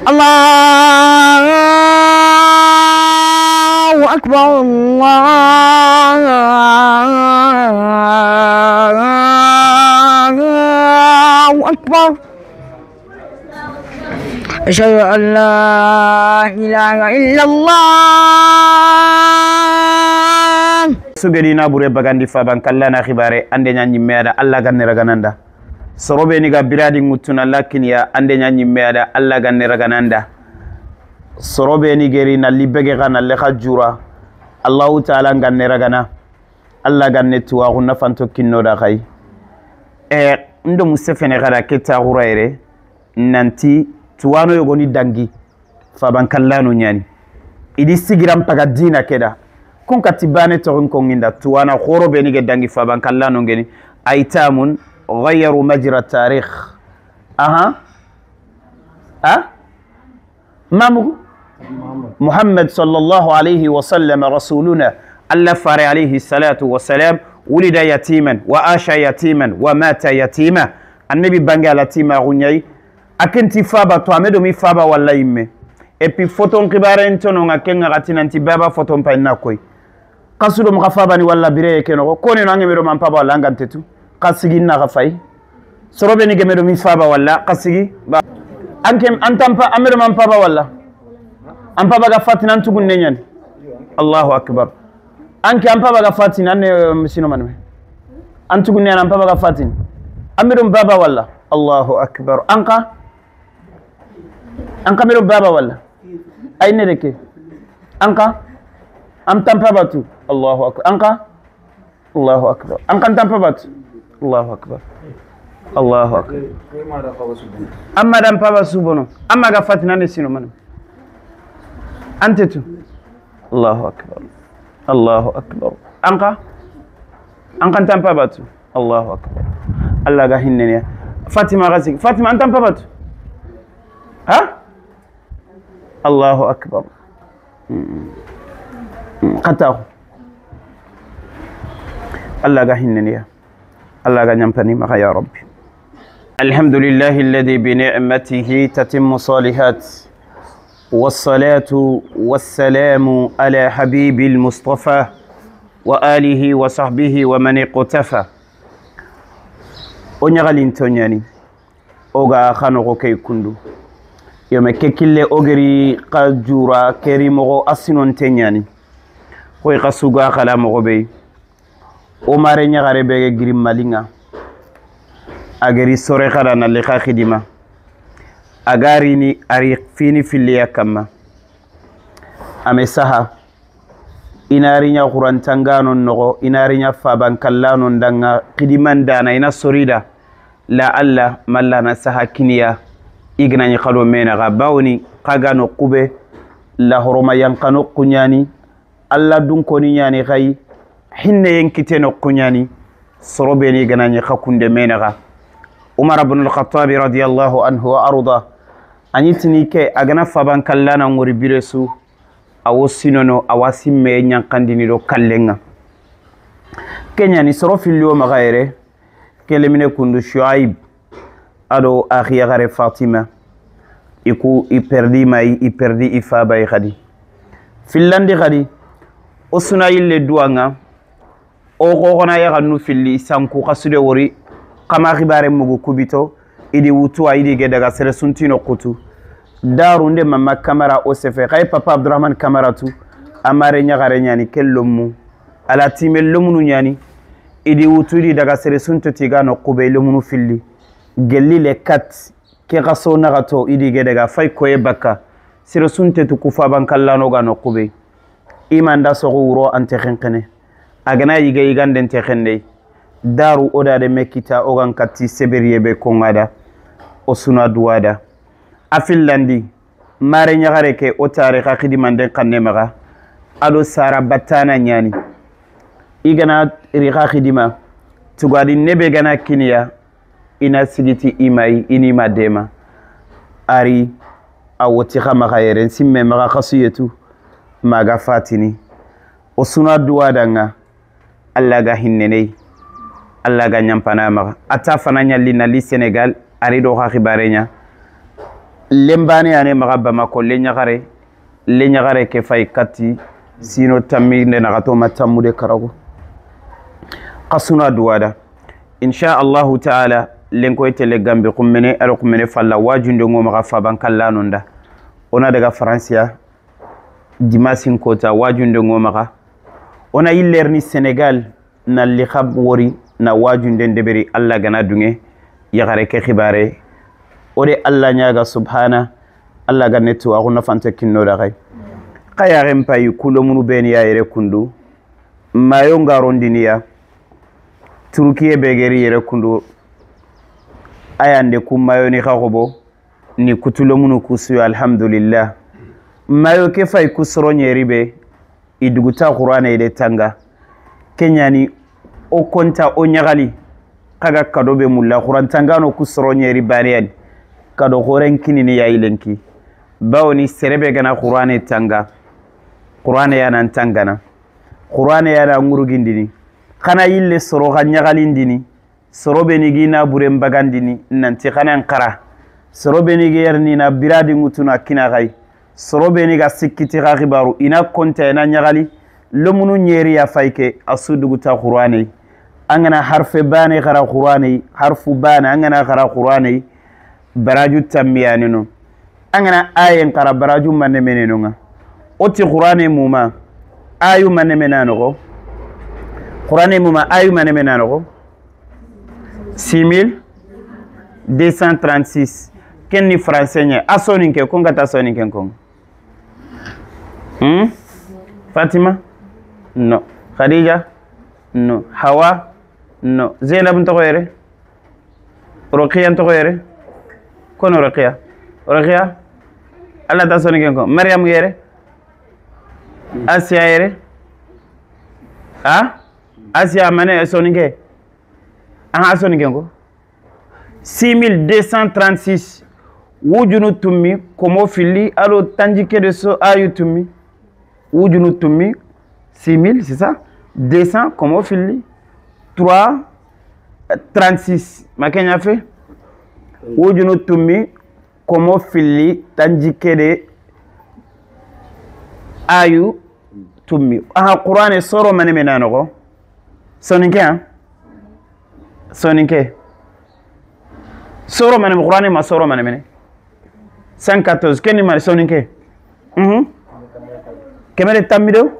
Allahu akbar, Allahu akbar. Asyhadu an la ilaha illallah. Sugedi na bure bagandi faban kallana khibare ande nyanyi meada alla ganne ragananda sorobe ni ga biradi ngutuna lakinya ande nyanyi meada alla ganne ragananda sorobe ni geri na libege kana le khajura Allah ta'ala ganne ragana alla ganne tuwa kunna fanto kinno da kai ndo musefene gara keta guraire nanti tuwano yogoni dangi faban kallano nyani idi sigiram pagadina keda kun katibane to kon nginda tuwana khoro be ni dangi faban kallano ngeni aitamun ghayyaru majra tarikh mamu Muhammad sallallahu alayhi wa sallam rasuluna alla fari alayhi salatu wa salam wulida yatiman wa asha yatiman wa mata yatima annabi banga latima gunyai akenti faba to amedo mi faba walla imme et puis photon kibare entono ngakenga katinanti baba photon pa inakoy kasudo mukafaba ni walla bire keno ko ne nange medo mampaba walla ngantetu kasigi na gafai sorobe ni gemedo mi faba walla kasigi ankem antampa amedo mampaba walla ampaba ga fatina ntugun nenyan Allahu akbar anke ampaba ga fatina ne misino manme antugun ne ampaba ga fatina amedo baba walla Allahu akbar anka medo baba walla ayne deke anka am tampabatu Allahu akbar anka Allahu akbar anka tampabatu Allahu akbar Allahu akbar amma dan paba subono amma ga fatina ne sino man antetu Allahu akbar Allahu akbar anka tampabatu Allahu akbar Allah ga hinnene Fatima gasik Fatima an tampabatu Allahu akbar قطعه الله غهنني الله غنيمتني ما يا ربي الحمد لله الذي بنعمته تتم الصالحات والصلاة والسلام على حبيب المصطفى وآله وصحبه ومن اقتفى ونغالين تونياني اوغا خانوكو كي كندو يوم كيكيلي اوغري قاجورا كريمو اسينون تنياني koy qasuga khala mo be o mare nyagare be girim malinga agari sore khala na le khidima agari ni ari fini filiya kama amesaha inari nya quran tangano no inari nya faban kallano ndanga khidiman dana ina sorida la alla mallana saha kiniya igna ni khalo mena ga bawni qagano qube la horoma yankano kunyani Allah dun koni nyani gai hinne yenkite no kunyani sorobe ni ganani khakunde menaga Umar ibn al-Khattab radiyallahu anhu wa arda anitini ke agana faban kallana ngori biresu awosinono awasimme nyankandini do kallenga kenya ni sorofilio magaire kelemine kundu Shuaib ado akhiya gare Fatima iku iperdi mai iperdi ifaba khadi filandi khadi osuna yille duanga o gogona ya ganu filli sanku khasude wori kama khibare mugu kubito idi wutu ayidi ge daga sere suntino kutu darunde mama kamera o sefe kay papa Abdurrahman kamaratu amare nyagare nyani kellomu ala timel lomunu nyani idi wutu di daga sere sunto tigano kube lomunu filli gelli le kat ke gaso nagato idi ge daga fay koye bakka sere sunte tu kufa bankallano gano kube imanda soguro ante khenkene agana yiga yiganden te khende daru oda de mekita ogan katti seberiebe kongada osuna duwada afillandi mare nyagare ke o tarikha khidimande kanne maga ado sara batana nyani igana rikha khidima tugadi nebe gana kiniya ina sigiti imai ini madema ari awoti khama khayren simme maga khasiyatu maga fatini osuna duwada nga Allah ga hinnenei Allah ga nyampana maga ata fana nyalli na li Senegal ari do kha khibarenya lembani ane maga Bamako le ɲagare ke fay kati sino tammi ne nagato matamude karago qasuna duwada insha Allah ta'ala lenko itele gambe kummene alo kummene falla wajunde ngo maga faban kallanonda ona daga Francia dimasin kota wajunde ngo maga ona illerni Senegal na li khab wori na wajunde ndeberi Allah gana dunge yagare ke khibare ode Allah nyaga subhana Allah ganne to aguna fanta kinno da kai kaya rempai kulomunu beni ya yere kundu mayo ngarondiniya Turkiye begeri yere kundu ayande mayo ni khagobo ni kutulomunu kusu alhamdulillah mayo ke fay kusro nyeribe iduguta qur'ana ile tanga kenyani o konta o nyagali kaga kadobe mulla qur'an tangano kusro nyeri bariyan kado goren kinini ya ilenki bawni serebe gana qur'ana tanga qur'ana yana tangana qur'ana yana ngurugindini kana yille soro ganyagalindini soro benigi na burem bagandini nanti kana nkara soro benigi yerni na biradi ngutuna kina gai soro beniga sikiti ghibaru ina konta ina nyagali lomunu nyeri ya fayke asudugu ta qur'ani angana harfe bane gara qur'ani harfu bane angana gara qur'ani baraju tammiyanino angana ayen kara baraju manne menenonga oti qur'ani muma ayu manne menanogo qur'ani muma ayu manne menanogo 6236 kenni français nya asoninke konga ta soninke konga Fatima no Khadija no Hawa no Zainab ntokoyere Ruqiya ntokoyere kono Ruqiya Allah ta soninke konga Maryam yere Asia yere Asia mane soninke soninke konga 6236 wujunu tummi komo fili alo tanjike de so ayu tummi wujunu tummi 6000 c'est ça 200 komo fili 3 36 makenya fe wujunu tummi komo fili tanjike de ayu tummi qur'ane soro mane menano soninke soro mane qur'ane ma soro mane mene 114 keni mari soninke kemere tamido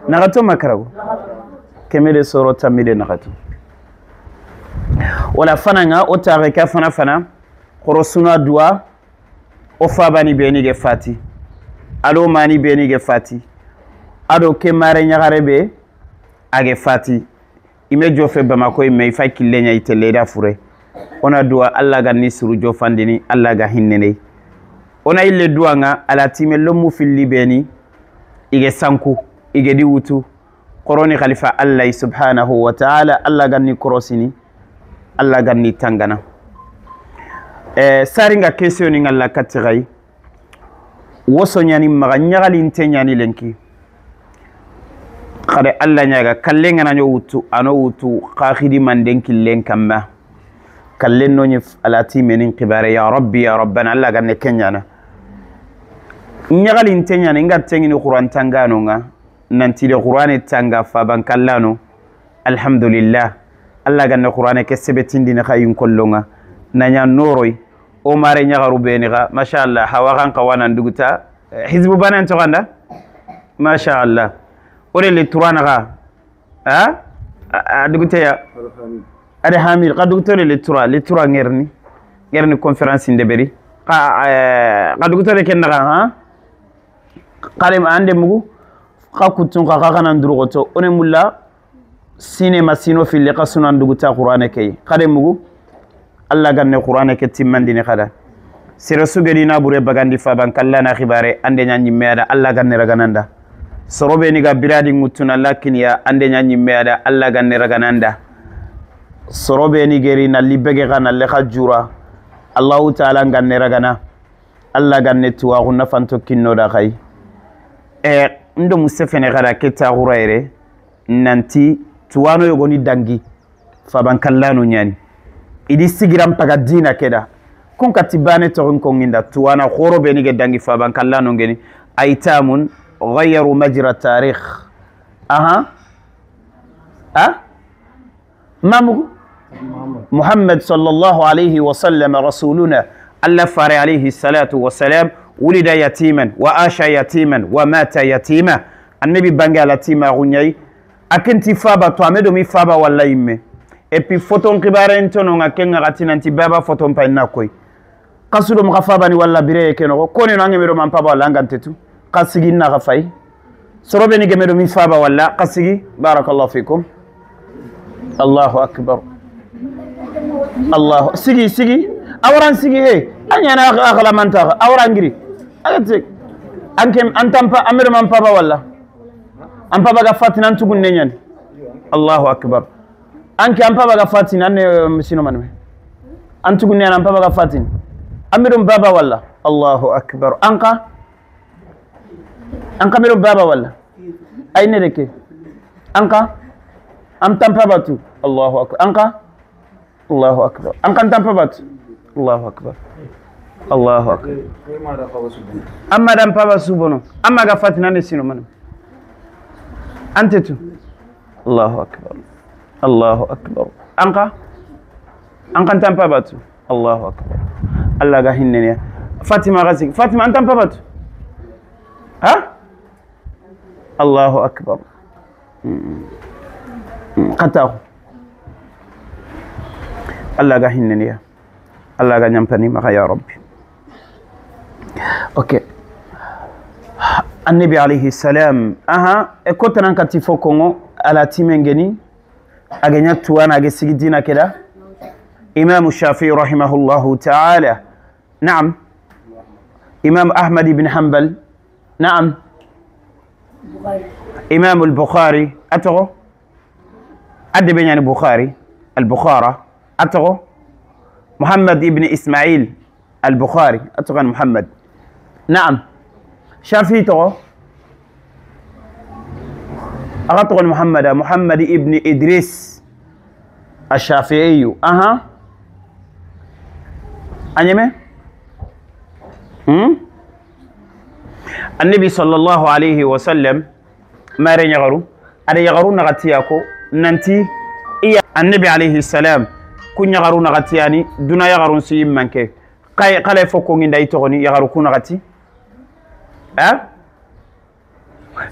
nagato makarago kemere soro tamide nagato wala fananga o tareka fana korosuna dua o fabani benige fati alo mani benige fati ado kemare nyagarebe age fati ime jofe Bamako ime ifa killenya iteleda fure ona dua Allah ga nisru jofandini Allah ga hinnene ona ille dua nga ala timelo mu filli beni ige sanku ige di wutu koroni khalifa Allah subhanahu wa ta'ala Allah ganni korosini Allah ganni tangana saringa question ni ngalla katigai woso nyani maga nyagali ntenyani lenki khade Allah nyaga kallenga nanyo wutu ano wutu qakhidi mandenki lenkamma kallen no nyif alati menin qibare ya rabbi ya rabbana Allah ganne kenyana nyagali ntenyana inga tengini qur'an tangano nga nanti de qur'an tanga fa ban kallano alhamdulillah Allah ganne qur'an ke sebetindi na khayun kollonga nanya noroy o mare nyagaru beniga masha Allah hawa kan qawana nduguta hizbu banan to ganda masha Allah ore le turana ga dugute ya ade hamil qadugutore le tura ngerni conférence ndeberi qadugutore kenna qalim ande mugu qakutun qaqana ndurugoto one mulla cinéma sino fil qasuna nduguta qur'ane kay qade mugu Allah ganne qur'ane ke timmandini khada sira sugedi na bure bagandi fa ban kallana khibare ande nyanyi meada Allah ganne ragananda sorobe ni ga biradi ngutuna lakin ya ande nyanyi meada Allah ganne ragananda sorobe ni geri na libege gana le khajura Allah ta'ala ganne ragana Allah ganne tuwa kunna fanto kinno da kai ndo musefene gada keta guraire nanti tuwano yogoni dangi fa ban kallano nyani idi sigiram paga dina keda كون كتبانة تغن كون عند توانا خورو بيني قداني فابان كلانو جني أيتام غيروا مجرى التاريخ محمد صلى الله عليه وسلم رسولنا الله فاري عليه الصلاة والسلام ولد يتيما وعاش يتيما ومات يتيما النبي بانجا يتيما غنيي أكنتي فابا توامدو مي فابا ولا يمي epi photon kibare ntono nga kenga gatina nti baba photon pa inakoy kasudo mkafaba ni wala bire keno kone no ngemero mampaba wala ngantetu kasigi na gafai sorobe ni gemero mi faba wala kasigi barakallahu fikum Allahu akbar Allah sigi awran sigi he anyana akhla manta awran ngiri agate ankem antampa amero mampaba wala ampaba ga fatina ntugun nenyan Allahu akbar anke ampaba ga fatin anne misino manme antugunne an ampaba ga fatin amirum baba walla Allahu akbar anka mirum baba walla ayne deke anka am tampaba tu Allahu akbar anka Allahu akbar anka tampaba tu Allahu akbar Allahu akbar amma dam paba subono amma ga fatin anne sino manme antetu Allahu akbar Allahu akbar anka tampa batu Allahu akbar Allah ga hinnene Fatima gazi Fatima an tampa batu ha Allahu akbar qata Allah ga hinnene Allah ga nyampani ma ya rabbi okay annabi alayhi salam e kotana kati fokongo ala timengeni agenya tuwana age sigidina keda Imam Shafi'i rahimahullahu ta'ala na'am Imam Ahmad ibn Hanbal na'am Imam al-Bukhari atro adde benyani Bukhari al-Bukhara atro Muhammad ibn Ismail al-Bukhari atro Muhammad na'am Shafi'i to أغطغ محمد ابن إدريس الشافعي أنيمه النبي صلى الله عليه وسلم ما رين يغرو أدي يغرو نغتياكو ننتي إيا النبي عليه السلام كن يغرو نغتياني دون يغرو سيم منك قال فوكو عند يتغني يغرو كون نغتي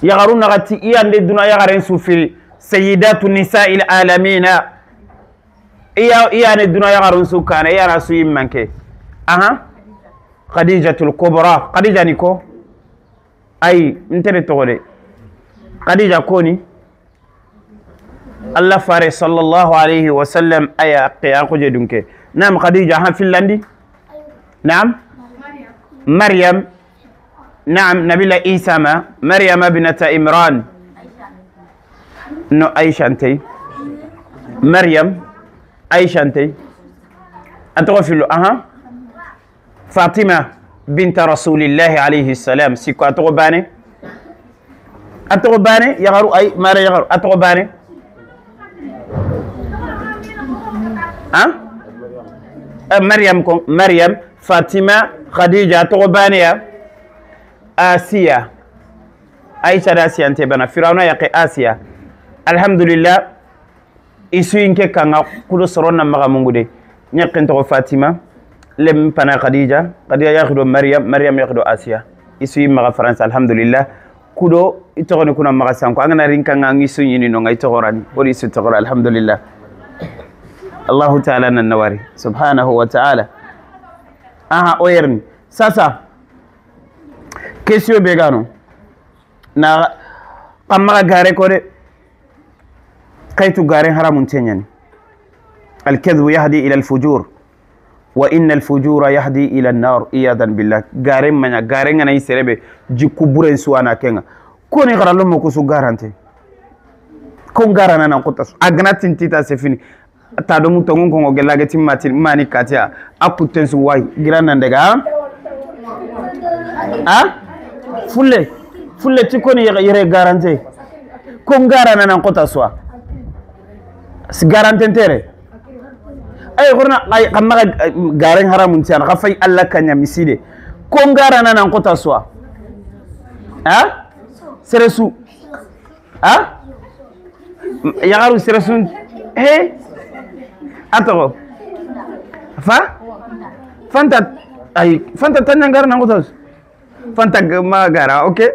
يغرون غتي إيان لدنا يغرين سوفي سيدات النساء العالمين إيان لدنا يغرون سوكان إيان سويم منك خديجة الكبرى خديجة نيكو أي انتري تغولي خديجة كوني الله فاري صلى الله عليه وسلم أي قياقو جدنك نعم خديجة في اللندي نعم مريم نعم نبي الله عيسى مريم بنت إمران نو أيشانتي مريم أيشانتي أتغفل فاطمة بنت رسول الله عليه السلام سيكو أتغباني يغرو أي ماري يغرو أتغباني مريم فاطمة خديجة أتغباني آسيا أيشا آسيا أنت بنا فرعون يقي آسيا الحمد لله إسوين كي كان كل سرنا مغامودي نيقين تو فاطمة لم بنا خديجة يأخذ مريم يأخذ آسيا إسوين مغا فرنسا الحمد لله كودو إتغني كنا مغاسان كو أنا رين كان إسوين ينونغ إتغراني ولي ستغرا الحمد لله الله تعالى النواري سبحانه وتعالى أويرني ساسا question begano na kamara gare kore kaitu gare haramun tenyani الكذب يهدي إلى الفجور وإن الفجور يهدي إلى النار إياذا بالله غارين من غارين أنا يسرب جيكو برين سوانا كينغ كوني غرالو مكوسو غارانتي كون غارانا نقطة أغناتين تيتا سفيني تادومو تونغون كونغو غلاغتي ماني كاتيا أكوتنسو واي غرانا ندغا fulle tikoni yere garante kon garana nan kota swa si garantentere ay gorna ay kamma garen haramun tian khafai alla kanya miside ko ngara nan kota swa ha seresu ha yagaru seresu he atoro fanta ay fanta tan ngara nan kota fanta magara okay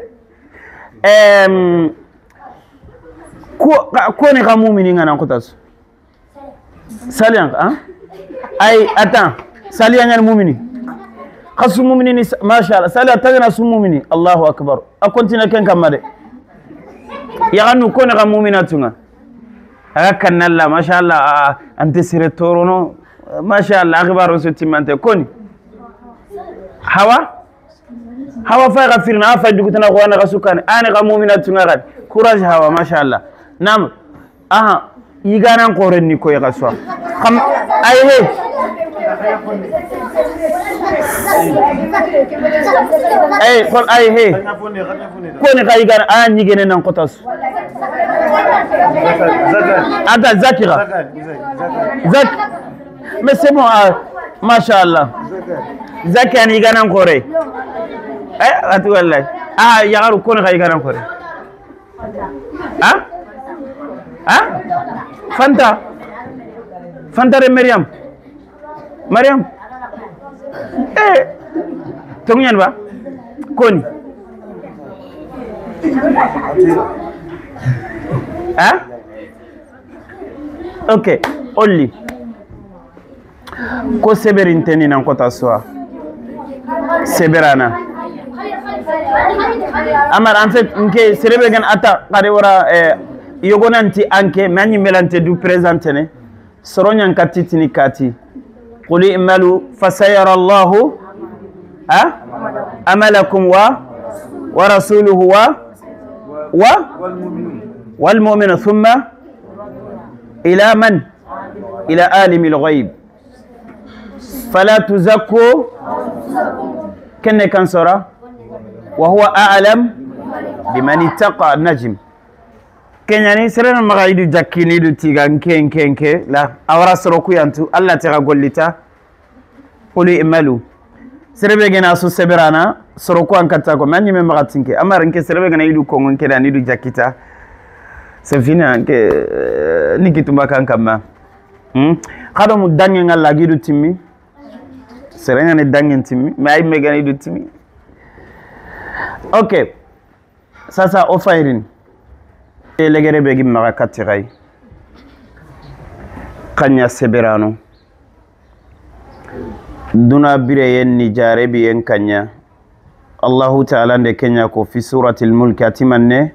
ko ne ga mu'mini nan kota salian hein ay attends salian al mu'mini khasu mu'mini ma sha Allah salia tagana su mu'mini Allahu akbar a continue ken kamade ya ganu ko ne ga mu'minatunga aga kanalla ma sha Allah ante sire torono ma sha Allah akhbaru sutimante koni hawa fa gafirna fa dugutana ko ana gasukane ana ga mu'minatunga gad courage hawa ma sha Allah nam aha iganan qoren ni ko ya gaswa xam ay he ay qol ay he ko ni kay igana an yigene nan qotas ada zakira zak mais c'est bon machallah zakani iganan qore ay atu wallahi yagaru ko ni kay iganan qore Fanta re Mariam tongian ba koni okay only ko seberin teni nan kota soa seberana amar en fait nke serebe gan ata kare wara yogonanti anke mani melante du présente ne soronyan katitini kati qul imalu fasayara Allahu amalakum wa rasuluhu wal mu'minu thumma ila man ila alimil ghaib fala tuzakku kenne kan sora wa huwa a'lam biman ittaqa najm kenyani serena magaidu jakkini du tiga nkenkenke la awara soroku yantu alla tira gollita quli imalu serebe gena su seberana soroku ankata ko manyi me magatinke amara nke serebe gena idu ko ngonke da nidu jakkita se fina nke nikitumba kankama khado mu dangen alla gidu timmi serena ne dangen timmi may me gena idu timmi okay sasa ofairin legere begi maga katirai kanya seberano duna bire yen ni jarebi yen kanya Allahu ta'ala nde kenya ko fi surati al-mulk atimanne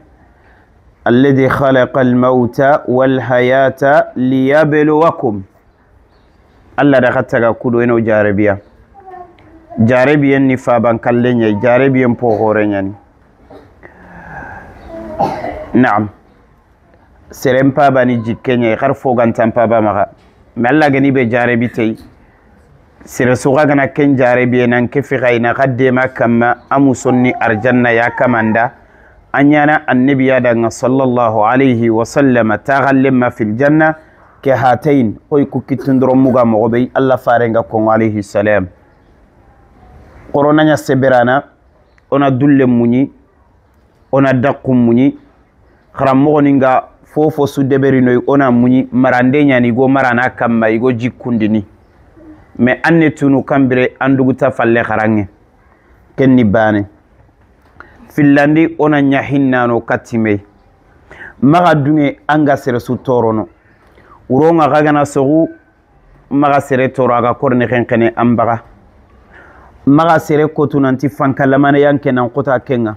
alladhi khalaqa al-mauta wal hayata liyabluwakum Allah da khataga kudo eno jarebiya jarebiyen ni faban kallenya jarebiyen po horenyani na'am serem paba ni jikkenya khar fogan tam paba maga malla gani be jarebi tay sere suga gana ken jarebi nan ke fi gaina gadde makamma amusonni arjanna ya kamanda anyana annabi ya daga sallallahu alaihi wa sallama taghallimma fil janna ke hatain koy ku kitundro muga mo be Allah farenga ko alaihi salam corona nya seberana ona dulle munyi ona dakum munyi kharam mo ninga fofo su deberino ona munyi marande nyani go marana kamma igo jikundini me anne tunu kambire anduguta falle kharange kenni bane fillandi ona nyahinnano katime maga dunge anga sere su torono uronga gagana sogu maga sere toro aga korne khenkene ambaga maga sere kotunanti fankalamane yanke nan kota kenga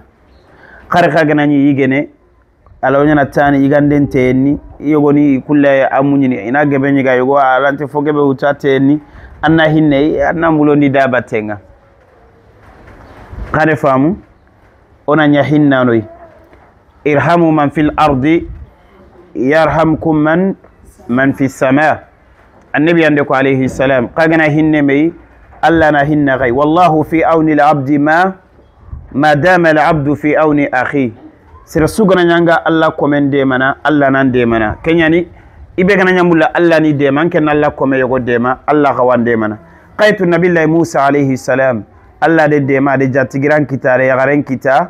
khare gagana nyi yigene alawnyana tani yigandente ni yogoni kulle amunyini ina gebe nyiga yogo alante fogebe utate ni anna hinne anna mulondi dabatenga khare famu ona nya hinna noy irhamu man fil ardi yarhamkum man fis samaa annabi ande ko alayhi salam qagana hinne may alla na hinna gay wallahu fi awni al abdi ma dama al abdu fi awni akhi sira sugana nyanga alla komende mana alla nan de mana kenyani ibe kana nyamulla Allah ni dema ken Allah ko me yogo dema Allah kawan demana qaytu nabillahi Musa alayhi salam Allah de dema de jatigiran kitare yagaren kita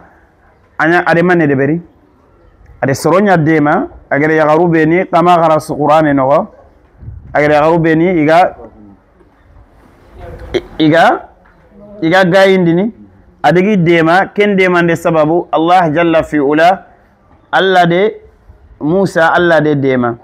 anya ade manne de beri ade soronya dema agere yagaru beni kama gara su qur'ane no agere yagaru beni iga gayindini adegi dema ken demande sababu Allah jalla fi ula Allah de Musa Allah de dema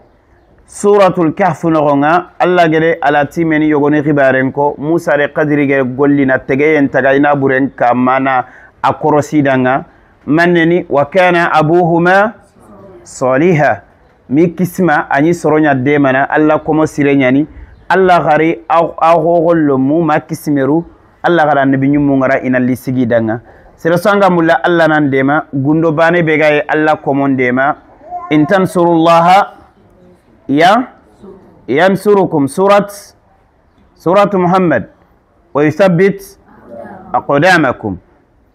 suratul kahf nogonga Allah gere ala timeni yogoni khibaren ko Musa de qadri ge gollina tegeyen tagaina buren kamana akorosidanga maneni wa kana abuhuma saliha mi kisma ani soronya demana Allah komo sirenyani Allah gari ahogollo mu makismeru Allah gara nabi nyum ngara ina lisigi danga sira sanga mulla Allah nan dema gundo bane be gaye Allah komon dema in tansurullaha yansurukum surat Muhammad wa yuthabbit aqdamakum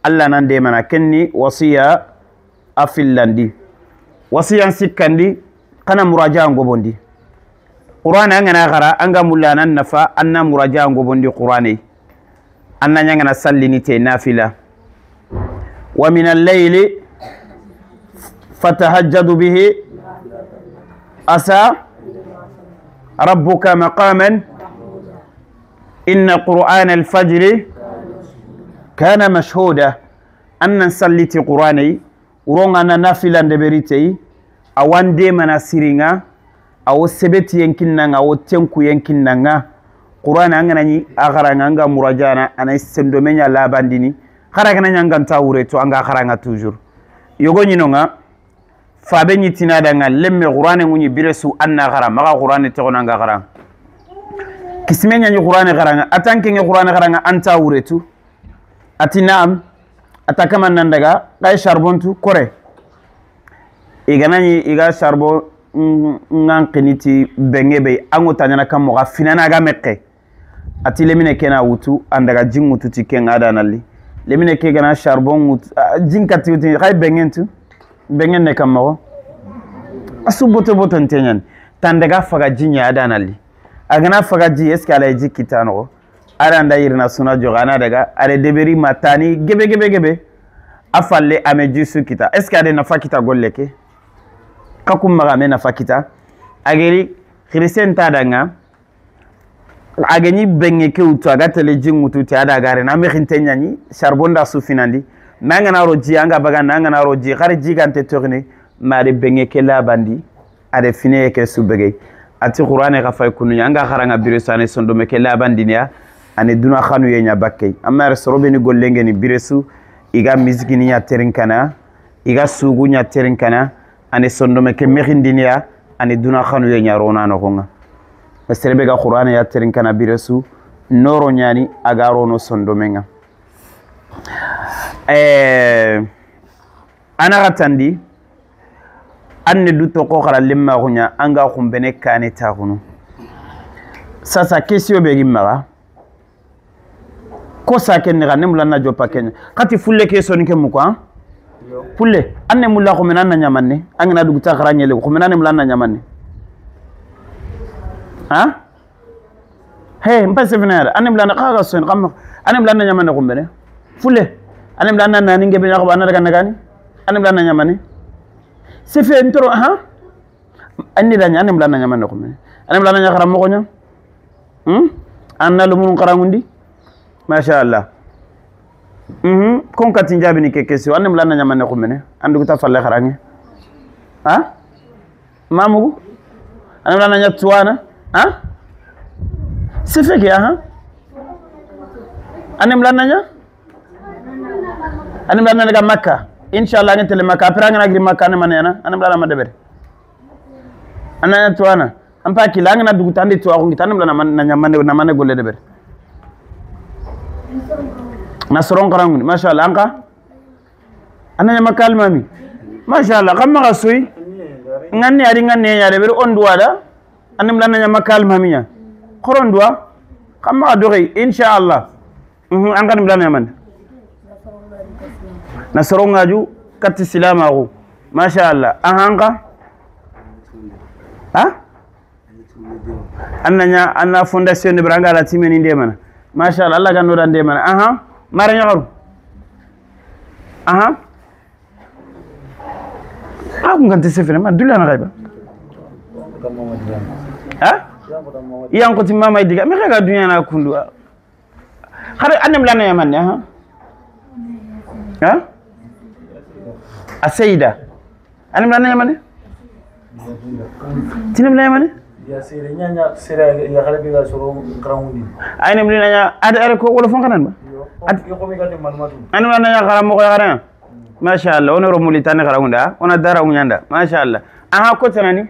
Allah nan dema na kenni wasiya afillandi wasiyan sikkandi kana muraja ngobondi Qur'an angana gara anga mulla nan nafa anna muraja ngobondi Qur'ani anna nyangana sallini te nafila wa min al-layli fatahajjadu bihi asa rabbuka maqaman inna qur'an al-fajr kana mashhuda anna salliti qur'ani uronga na nafila ndeberite awande mana siringa awo sebeti yankinanga awo tenku yankinanga Qur'an angana ni agaranga anga murajana ana sendomenya labandini kharagana nyanga ntawure to anga kharanga toujours yogo nyinonga fabe nyitina danga lemme Qur'an ngunyi biresu anna gara maga Qur'an to anga gara kismenya ni Qur'an garanga atanke ngi Qur'an garanga antawure tu atinam atakama nandaga kay charbontu kore iganani iga charbon nganqiniti bengebe ango tanyana kam ga finana ga mekke ati lemine kena wutu andaga jingutu ti kenga danalli lemine ke gana charbon wutu jinkati wutu kay bengentu bengenne kam mo asu boto boto ntenyan tandaga faga jinya danalli agana faga ji eska la jikitano aranda irna suna jogana daga ale deberi matani gebe afalle ameji sukita eska ade na fakita golleke kakum maga mena fakita ageri christian tadanga ageni benye ke utu agatele jingutu ti ada gare na mexinte nyani charbonda sufinandi nanga na roji anga baga nanga na roji khari jigante tourne mari benye ke labandi ade fine ke subege ati qur'ane ga fay kunu anga kharanga biresane sondo me ke labandi nya ane duna khanu yenya bakkay amma resorobe ni gollenge ni biresu iga miziki ni nya terinkana iga sugu nya terinkana ane sondome ke mexindinia ane duna khanu ye nyarona no konga serebe ga qur'an ya terin kana biresu noro nyani agaro no sondomenga ana gatandi anne du to ko khara limma gunya anga khumbene kane ta gunu sasa kesio be gimma ko sa ken ga nemla na jopa ken kati fulle ke soni ke muko pulle anne mulla ko menana nyamanne angana dugu ta kharanyele ko menana mulla nyamanne ha he mpase venera anne mulla na khaga son kam anne mulla nyamanne ko mbene fulle anne mulla na ninge be nyako banana kan gani anne mulla nyamanne se fe ntoro ha anne danya anne mulla nyamanne ko mbene anne mulla nyakara mo ko nya anna lumun qarangundi masha Allah kon katin jabi ni ke kesio anne mlanna nyamane ko mene andu ta falle kharange ha mamu anne mlanna nyatwana ha sifeke ha anne mlanna nya anne mlanna daga makka inshallah ngente le makka après ngana gri makka ne manena anne mlanna ma debere anne nyatwana ampa kilanga na dugu tande to ko ngitane mlanna man nyamane na mane golle debere nasron qaranguni mashallah anka ananya makal mami mashallah kamma gasui nganni ari nganni ya de ber onduwada anim lananya makal mami nya qorondwa kamma dogi inshallah anka nim lananya man nasron ngaju katti silamago mashallah anka ha anna fondation de branga la timeni ndemana mashallah Allah ga no dan ndemana aha mara nyaru aha ngante sefene ma dulla na gayba ha yang ko timma may diga mi xega dunya na kundu xare anem la na yamanne ha asayida anem la na yamanne tinem la yamanne ya sere nyanya sere ya xale bi ga soro grawundi anem li nanya ada ko wala fon kanan ba ko mi ga de malmatu anem la nanya xaram mo xara ما شاء الله ونرو مولتاني غراوندا ونا دارا ونياندا ما شاء الله اها كوتناني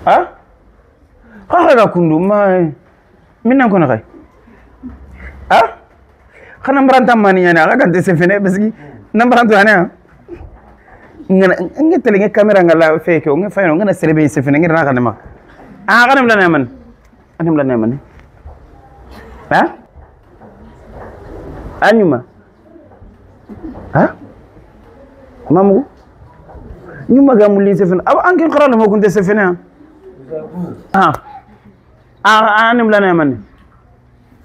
ها خاغا كوندو ما منا كون خاي ها خنا مرانتا ماني انا غا دي سفينه بسكي نمبرانتو انا ngene tele kamera ngala feke ngi fayno ngana selebe sefene ngi na kanema ganam la neman anam la neman ha anyuma ha mamu nyuma ga mulin sefene aba anken xarala mo kunte sefene ha anam la neman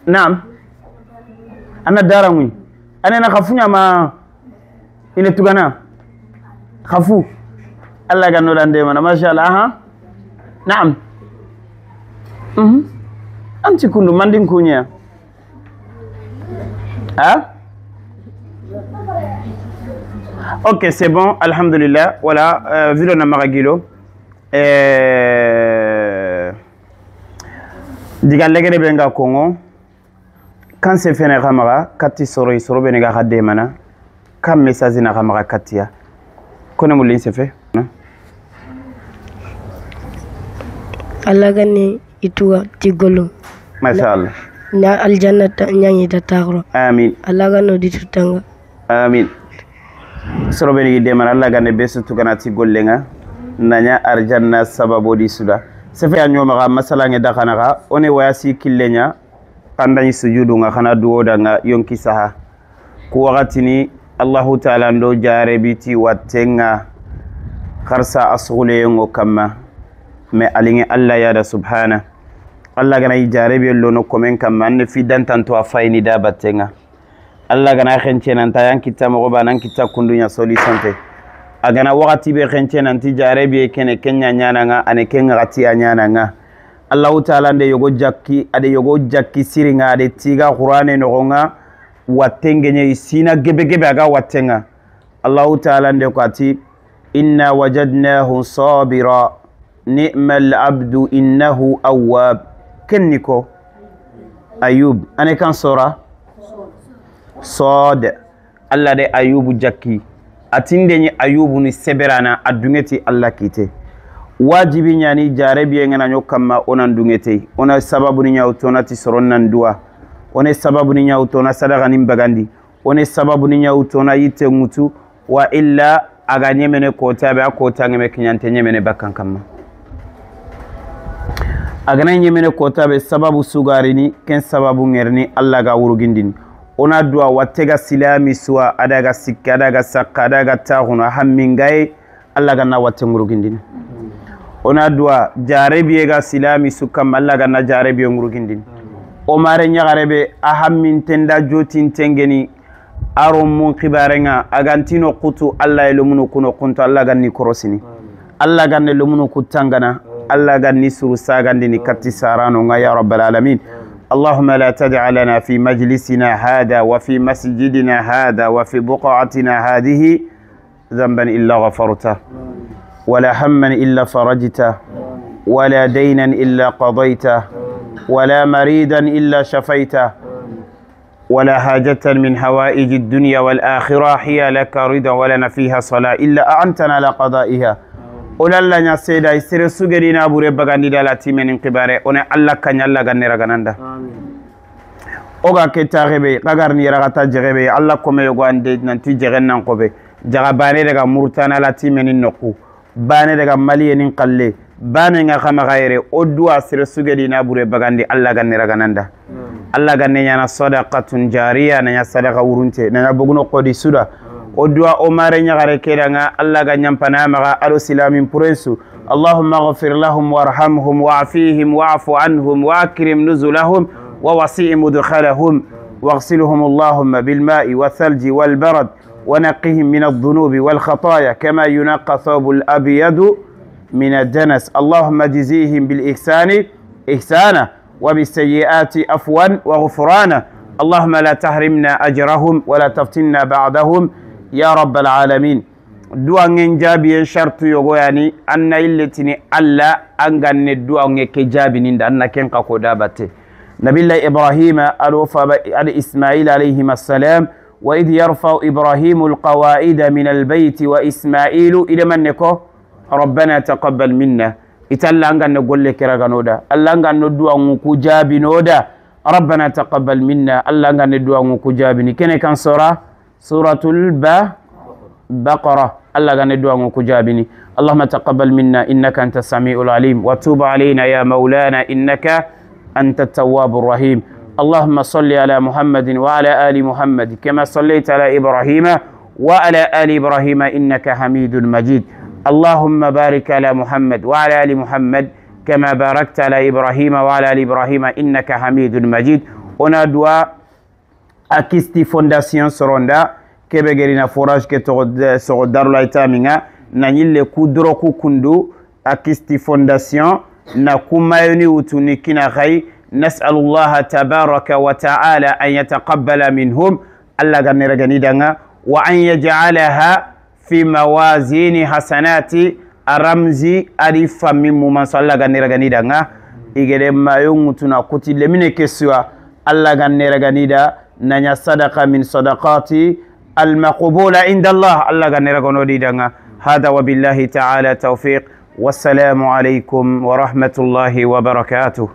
naam ana dara muy ana khafunya ma ile tugana خفو الله قال نور عندي ما شاء الله ها نعم أنت كنت مندين كونيا ها اوكي سي بون الحمد لله ولا فيلو نماغيلو diga legere benga kongo kan se fene kamaga katti soro benega khade mana kam message na kamaga katia كنا مولين سفه الله غني يتوا تيغلو ما شاء الله نا الجنة نياني تتاغرو آمين الله غنو دي تتانغ آمين سربني ديما الله غني بيسو تغنا تيغولنغا نانيا ارجنة سببو دي سودا سفه نيوما مسالا ني دخانا اوني وياسي كيلنيا قانداني سجودو خنا دوودا يونكي سها كو وقتني الله تعالى ndo jarebiti watenga kharsa asghule yongo kama me alinge Allah ya da subhana Allah gana jarebi lono komen kama ne fi dantanto afayni da batenga Allah gana xenche nan tayan kitta mo banan kitta kundunya solution te agana wakati be xenche nan ti jarebi kene kenya nyana nga ane kenga gati anyana nga Allah ta'ala nde yogo jakki siringa ade tiga qur'ane no nga watengenye isina gebe aga watenga Allah ta'ala ndekwati inna wajadnahu sabira ni'mal abdu innahu awwab kenniko ayub ane kan sora sod Allah de ayubu jakki atinde ni ayubu ni seberana adungeti Allah kite wajibi nyani jarebi ngana nyokama onan dungete ona sababu ni nyautona ti soronnan duwa one sababu ni nyautona sadaka ni mbagandi one sababu ni nyautona yite ngutu wa illa aga nyemene kota be akota ngeme kinyante nyemene bakkan kamma aga nyemene kota be sababu sugarini ken sababu ngerni Allah ga wurugindini ona duwa watega silami suwa adaga sikka adaga sakka adaga tahuna hammingai Allah ga na watte ngurugindini ona duwa jarebi ga silami sukam Allah ga na jarebi ngurugindini o mare nyagarebe ahammin tenda jotin tengeni aro mun khibarenga agantino qutu Allah ilumunu kuno kunto Allah ganni korosini Allah ganne lumunu kutangana Allah ganni suru sagandini katti sarano nga ya rabbal alamin اللهم لا تدع لنا في مجلسنا هذا وفي مسجدنا هذا وفي بقعتنا هذه ذنبا إلا غفرته ولا هما إلا فرجته ولا دينا إلا قضيته ولا مريدا إلا شفيته ولا حاجة من هوائج الدنيا والآخرة هي لك رضا ولنا فيها صلاة إلا أعنتنا لقضائها ولا لا سيدا يسير سجرينا أبو ربك عندي دلاتي من انقباره ونع الله كان الله غني رغناندا oga ke taxebe qagarni ragata jexebe Allah kome yogo ande nanti jexen nan qobe jaga bane daga murtana lati menin noku bane daga maliyenin qalle bane nga xama xayre o duwa sere sugedi na bure bagandi Allah ganni ragananda Allah ganne nyana sadaqatun jariya na sadaqa wurunte na bogno qodi suda o duwa o mare nyaare kedanga Allah ga nyampana maga alo silamin purensu اللهم اغفر لهم وارحمهم واعفيهم واعف عنهم واكرم نزلهم ووسع مدخلهم واغسلهم اللهم بالماء والثلج والبرد ونقهم من الذنوب والخطايا كما ينقى الثوب الأبيض من الدنس اللهم جزيهم بالإحسان إحسانا وبالسيئات عفوا وغفرانا اللهم لا تحرمنا أجرهم ولا تفتنا بعدهم يا رب العالمين دعاء نجابي شرط يغواني أن إلتني ألا أنغن الدعاء نكجابي نند أن كنقا قدابته نبي الله إبراهيم على إسماعيل عليهما السلام وإذ يرفع إبراهيم القواعد من البيت وإسماعيل إلى من نكو ربنا تقبل منا إتلا أنغن نقول لك رغنودا ألا أنغن ندعاء نكجابي نودا ربنا تقبل منا ألا أنغن ندعاء نكجابي كن كان سورة البقرة ألا أنغن ندعاء نكجابي اللهم تقبل منا إنك أنت السميع العليم وتوب علينا يا مولانا إنك أنت التواب الرحيم اللهم صل على محمد وعلى آل محمد كما صليت على إبراهيم وعلى آل إبراهيم إنك حميد مجيد اللهم بارك على محمد وعلى آل محمد كما باركت على إبراهيم وعلى آل إبراهيم إنك حميد مجيد هنا دعاء أكستي فونداسيون سروندا كبغيرنا فوراج كتغد دارو لايتامينا نانيل كودروكو كندو أكستي فونداسيون نكما ينيوتوني كنا غي نسأل الله تبارك وتعالى أن يتقبل منهم الله غني دانا وأن يجعلها في موازين حسنات الرمزي ألف من من صلى غني دانا إجري ما يومتنا كتير من كسوة الله غني دا نيا صدقة من صدقات المقبولة عند الله الله غني دانا هذا وبالله تعالى توفيق والسلام عليكم ورحمة الله وبركاته